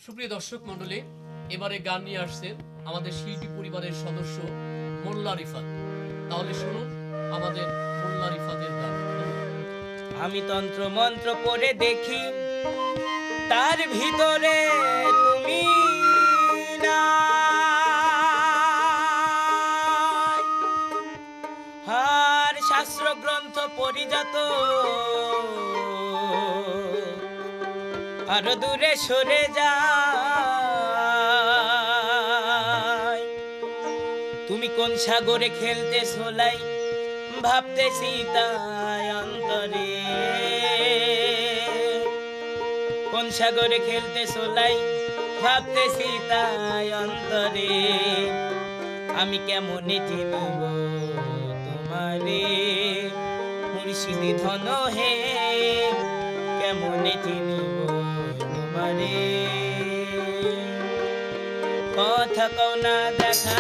সুপ্রিয় দর্শক মণ্ডলী, এবারে গান নিয়ে আসছেন আমাদের শিল্পী পরিবারের সদস্য মোল্লা রিফাত। তাহলে শুনুন আমাদের মোল্লা রিফাতের গান। আমি তন্ত্র মন্ত্র পড়ে দেখি তার ভিতরে তুমি নাই। আর শাস্ত্র গ্রন্থ পরিজাত আরো দূরে সরে যায়। তুমি কোন সাগরে খেলতে সোলাই ভাবতেছি তাই অন্তরে। কোন সাগরে খেলতে সোলাই ভাবতেছি তাই অন্তরে। আমি কেমনে চিনব তোমারে মুর্শিদি ধন হে, কেমনে চিনব তোমারে। কথা কও না দেখা